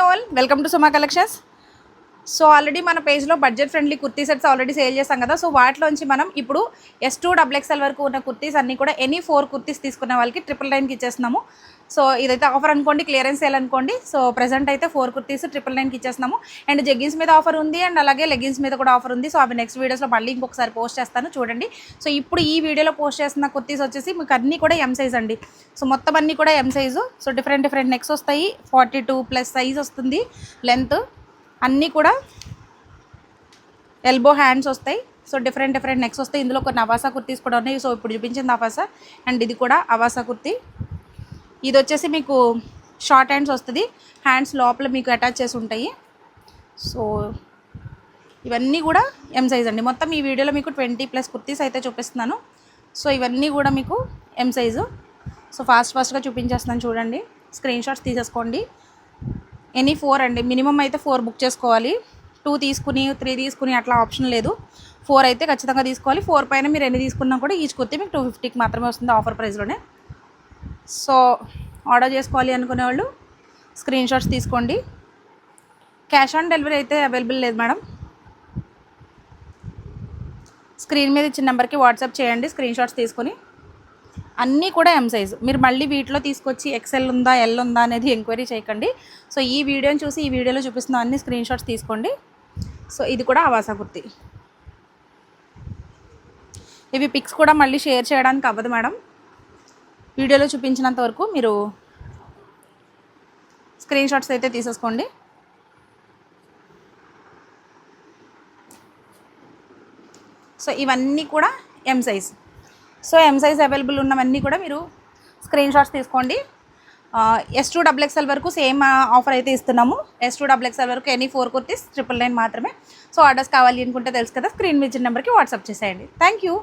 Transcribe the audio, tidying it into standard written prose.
Hi all, welcome to Suma collections. So already మన పేజ్లో budget friendly kurti sets already sale చేస్తాం కదా. So వాటిలోంచి మనం ఇప్పుడు S2XXL వరకు ఉన్న కుర్తీస్ అన్నీ కూడా ఎనీ 4 కుర్తీస్ తీసుకున్న వాళ్ళకి 999కి ఇచ్చేస్తున్నాము. సో ఇదైతే ఆఫర్ అనుకోండి, క్లియరెన్స్ సేల్ అనుకోండి. సో ప్రెజెంట్ అయితే 4 కుర్తీస్ 999కి ఇచ్చేస్తున్నాము. అండ్ జెగ్గిన్స్ మీద ఆఫర్ ఉంది అండ్ అలాగే లెగ్గిన్స్ మీద కూడా ఆఫర్ ఉంది. సో అవి నెక్స్ట్ వీడియోస్లో మళ్ళీ ఇంకొకసారి పోస్ట్ చేస్తాను, చూడండి. సో ఇప్పుడు ఈ వీడియోలో పోస్ట్ చేస్తున్న కుర్తీస్ వచ్చేసి మీకు అన్నీ కూడా ఎం సైజ్ అండి. సో మొత్తం అన్నీ కూడా M size. So different next వస్తాయి, 42+ సైజ్ వస్తుంది లెంత్. అన్నీ కూడా ఎల్బో హ్యాండ్స్ వస్తాయి. సో డిఫరెంట్ నెక్స్ వస్తాయి. ఇందులో కొన్ని అవాసా కుర్తీస్ కూడా ఉన్నాయి. సో ఇప్పుడు చూపించింది అవాసా అండ్ ఇది కూడా అవాసా కుర్తీ. ఇది వచ్చేసి మీకు షార్ట్ హ్యాండ్స్ వస్తుంది, హ్యాండ్స్ లోపల మీకు అటాచ్ చేసి ఉంటాయి. సో ఇవన్నీ కూడా ఎం సైజ్ అండి. మొత్తం ఈ వీడియోలో మీకు 20+ కుర్తీస్ అయితే చూపిస్తున్నాను. సో ఇవన్నీ కూడా మీకు ఎం సైజు. సో ఫాస్ట్గా చూపించేస్తున్నాను, చూడండి. స్క్రీన్ షాట్స్ తీసేసుకోండి. ఎనీ 4 అండి, మినిమం అయితే 4 బుక్ చేసుకోవాలి. 2 తీసుకుని 3 తీసుకుని అట్లా ఆప్షన్ లేదు. 4 అయితే ఖచ్చితంగా తీసుకోవాలి. 4 పైన మీరు ఎన్ని తీసుకున్నా కూడా ఈచ్ కుర్తీ మీకు 250కి మాత్రమే వస్తుంది, ఆఫర్ ప్రైస్లోనే. సో ఆర్డర్ చేసుకోవాలి అనుకునే వాళ్ళు స్క్రీన్ షాట్స్ తీసుకోండి. క్యాష్ ఆన్ డెలివరీ అయితే అవైలబుల్ లేదు మేడం. స్క్రీన్ మీద ఇచ్చిన నెంబర్కి వాట్సాప్ చేయండి స్క్రీన్ షాట్స్ తీసుకొని. అన్నీ కూడా ఎం సైజు. మీరు మళ్ళీ వీటిలో తీసుకొచ్చి ఎక్సెల్ ఉందా ఎల్ ఉందా అనేది ఎంక్వైరీ చేయకండి. సో ఈ వీడియోని చూసి ఈ వీడియోలో చూపిస్తున్న అన్ని స్క్రీన్ షాట్స్ తీసుకోండి. సో ఇది కూడా అవాసా కుర్తీ. ఇవి పిక్స్ కూడా మళ్ళీ షేర్ చేయడానికి అవ్వదు మేడం. వీడియోలో చూపించినంత వరకు మీరు స్క్రీన్ షాట్స్ అయితే తీసేసుకోండి. సో ఇవన్నీ కూడా M size. So M size available ఉన్నవన్నీ కూడా మీరు స్క్రీన్ షాట్స్ తీసుకోండి. S2XXL వరకు సేమ్ ఆఫర్ అయితే ఇస్తున్నాము. S2XXL వరకు ఎనీ 4 కుర్తీస్ 999 మాత్రమే. సో ఆర్డర్స్ కావాలి అనుకుంటే తెలుసు కదా, స్క్రీన్ మీద నెంబర్కి వాట్సాప్ చేసేయండి. Thank you.